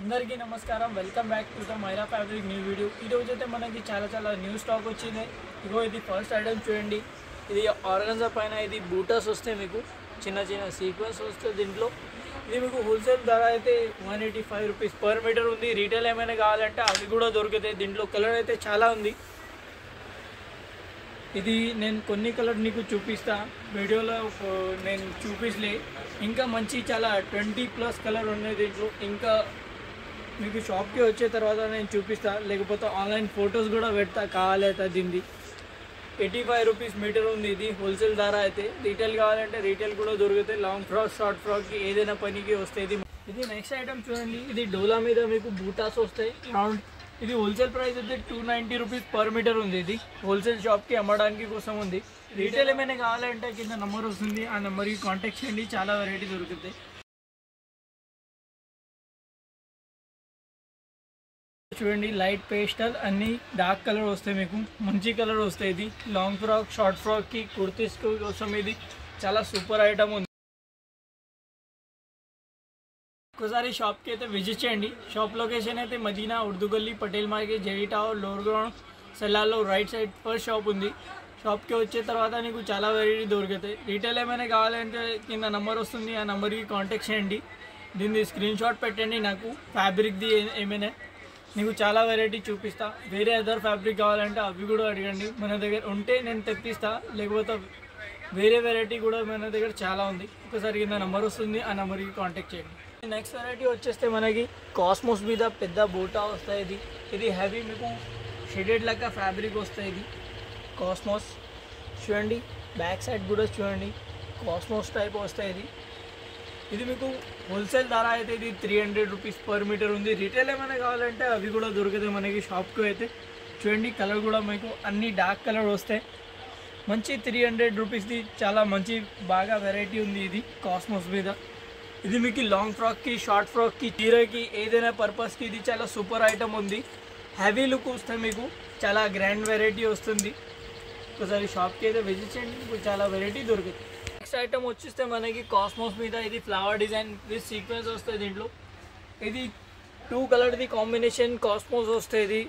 అందరికీ నమస్కారం welcome back to the Maira fabric new video. ఈ రోజు అయితే మనకి చాలా న్యూ స్టాక్ వచ్చింది। ఇగో ఇది ఫస్ట్ ఐటమ్ చూడండి। ఇది ఆర్గన్జా పైన ఇది బూటాస్ వస్తాయి, మీకు చిన్న సీక్వెన్స్ వస్తాయి దీంట్లో। ఇది మీకు హోల్సేల్ ధర అయితే 185 రూపీస్ పర్ మీటర్ ఉంది। రీటైల్ ఏమైనా కావాలంటే అవి కూడా దొరుకుతాయి। దీంట్లో కలర్ అయితే చాలా ఉంది। ఇది నేను కొన్ని కలర్ నీకు చూపిస్తా, వీడియోలో నేను చూపించలే। ఇంకా మంచి చాలా 20+ కలర్ ఉన్నాయి దీంట్లో। ఇంకా మీకు షాప్కి వచ్చే తర్వాత నేను చూపిస్తా, లేకపోతే ఆన్లైన్ ఫొటోస్ కూడా పెడతా కావాలైతే। దీనిది 85 రూపీస్ మీటర్ ఉంది। ఇది హోల్సేల్ ధర అయితే। రీటైల్ కావాలంటే రీటైల్ కూడా దొరుకుతాయి। లాంగ్ ఫ్రాక్ షార్ట్ ఫ్రాక్కి ఏదైనా పనికి వస్తాయి। ఇది నెక్స్ట్ ఐటమ్ చూడండి। ఇది డోలా మీద మీకు బూటాస్ వస్తాయి రౌండ్। ఇది హోల్సేల్ ప్రైస్ అయితే 290 రూపీస్ పర్ మీటర్ ఉంది। ఇది హోల్సేల్ షాప్కి అమ్మడానికి కోసం ఉంది। రీటైల్ ఏమైనా కావాలంటే కింద నెంబర్ వస్తుంది, ఆ నెంబర్కి కాంటాక్ట్ చేయండి, చాలా వెరైటీ దొరుకుతాయి। చూడండి లైట్ పేస్టల్ అన్ని డార్క్ కలర్ వస్తాయి, మీకు మంచి కలర్ వస్తాయి। ఇది లాంగ్ ఫ్రాక్ షార్ట్ ఫ్రాక్కి కుర్తీస్ కోసం ఇది చాలా సూపర్ ఐటమ్ ఉంది। ఒకసారి షాప్కి అయితే విజిట్ చేయండి। షాప్ లొకేషన్ అయితే మదీనా, ఉర్దూ గల్లీ, Patel market, JD tower, lower ground, సెల్లార్లో రైట్ సైడ్ ఫస్ట్ షాప్ ఉంది। షాప్కి వచ్చే తర్వాత నీకు చాలా వెరైటీ దొరుకుతాయి। రీటైల్ ఏమైనా కావాలంటే కింద నెంబర్ వస్తుంది, ఆ నెంబర్కి కాంటాక్ట్ చేయండి। దీన్ని స్క్రీన్ షాట్ పెట్టండి నాకు, ఫ్యాబ్రిక్ది ఏమైనా నీకు చాలా వెరైటీ చూపిస్తా। వేరే అదర్ ఫ్యాబ్రిక్ కావాలంటే అవి కూడా అడగండి, మన దగ్గర ఉంటే నేను తెప్పిస్తా, లేకపోతే వేరే వెరైటీ కూడా మన దగ్గర చాలా ఉంది। ఒకసారి కింద నెంబర్ వస్తుంది, ఆ నెంబర్కి కాంటాక్ట్ చేయండి। నెక్స్ట్ వెరైటీ వచ్చేస్తే మనకి కాస్మోస్ మీద పెద్ద బూటా వస్తాయి। ఇది హెవీ మీకు షెడెడ్ లెక్క ఫ్యాబ్రిక్ వస్తాయి। ఇది కాస్మోస్ చూడండి, బ్యాక్ సైడ్ కూడా చూడండి కాస్మోస్ టైప్ వస్తాయి। ఇది మీకు హోల్సేల్ ధర అయితే ఇది 300 రూపీస్ పర్ మీటర్ ఉంది। రీటైల్ ఏమైనా కావాలంటే అవి కూడా దొరుకుతాయి మనకి షాప్కి అయితే। చూడండి కలర్ కూడా మీకు అన్ని డార్క్ కలర్ వస్తాయి, మంచి 300 రూపీస్ది చాలా మంచి బాగా వెరైటీ ఉంది। ఇది కాస్మోస్ మీద ఇది మీకు లాంగ్ ఫ్రాక్కి షార్ట్ ఫ్రాక్కి చీరకి ఏదైనా పర్పస్కి ఇది చాలా సూపర్ ఐటమ్ ఉంది। హెవీ లుక్ వస్తుంది, మీకు చాలా గ్రాండ్ వెరైటీ వస్తుంది। ఒకసారి షాప్కి అయితే విజిట్ చేయండి, మీకు చాలా వెరైటీ దొరుకుతుంది। నెక్స్ట్ ఐటమ్ వచ్చేస్తే మనకి కాస్మోస్ మీద ఇది ఫ్లవర్ డిజైన్ విత్ సీక్వెన్స్ వస్తుంది దీంట్లో। ఇది 2 కలర్ది కాంబినేషన్ కాస్మోస్ వస్తుంది।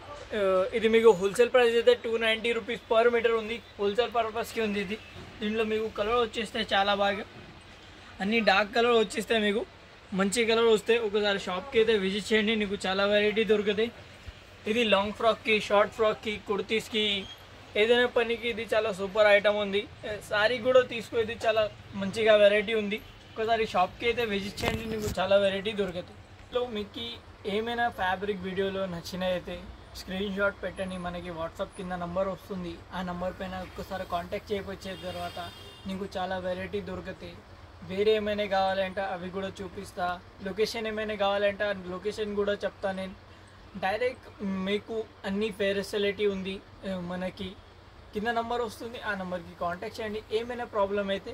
ఇది మీకు హోల్సేల్ ప్రైస్ అయితే 290 రూపీస్ పర్ మీటర్ ఉంది, హోల్సేల్ పర్పస్కి ఉంది ఇది। దీంట్లో మీకు కలర్ వచ్చేస్తే చాలా బాగా అన్ని డార్క్ కలర్ వచ్చేస్తే మీకు మంచి కలర్ వస్తాయి। ఒకసారి షాప్కి అయితే విజిట్ చేయండి, నీకు చాలా వెరైటీ దొరుకుతాయి। ఇది లాంగ్ ఫ్రాక్కి షార్ట్ ఫ్రాక్కి కుర్తీస్కి ఏదైనా పనికి ఇది చాలా సూపర్ ఐటమ్ ఉంది। సారీ కూడా తీసుకో, ఇది చాలా మంచిగా వెరైటీ ఉంది। ఒకసారి షాప్కి అయితే విజిట్ చేయండి, నీకు చాలా వెరైటీ దొరుకుతాయి। సో మీకు ఏమైనా ఫ్యాబ్రిక్ వీడియోలో నచ్చినైతే స్క్రీన్ షాట్ పెట్టండి, మనకి వాట్సాప్ కింద నెంబర్ వస్తుంది, ఆ నెంబర్ పైన ఒక్కసారి కాంటాక్ట్ చేయవచ్చే తర్వాత నీకు చాలా వెరైటీ దొరుకుతాయి। వేరే ఏమైనా కావాలంటే అవి కూడా చూపిస్తా, లొకేషన్ ఏమైనా కావాలంటే ఆ లొకేషన్ కూడా చెప్తా నేను। డైరెక్ట్ మీకు అన్ని ఫెసిలిటీ ఉంది, మనకి కింద నెంబర్ వస్తుంది, ఆ నెంబర్కి కాంటాక్ట్ చేయండి ఏమైనా ప్రాబ్లం అయితే।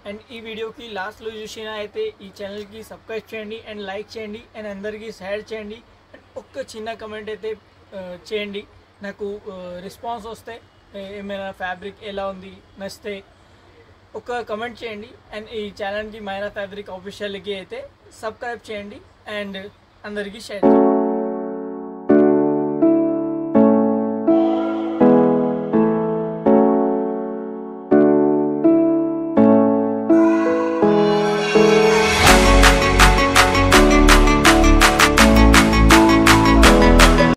అండ్ ఈ వీడియోకి లాస్ట్లో చూసినా అయితే ఈ ఛానల్కి సబ్స్క్రైబ్ చేయండి అండ్ లైక్ చేయండి అండ్ అందరికీ షేర్ చేయండి అండ్ ఒక్క చిన్న కమెంట్ అయితే చేయండి, నాకు రెస్పాన్స్ వస్తే ఏమైనా ఫ్యాబ్రిక్ ఎలా ఉంది నచ్చితే ఒక కమెంట్ చేయండి। అండ్ ఈ ఛానల్కి మైరా ఫ్యాబ్రిక్ ఆఫీషియల్కి అయితే సబ్స్క్రైబ్ చేయండి అండ్ అందరికీ షేర్ చేయండి।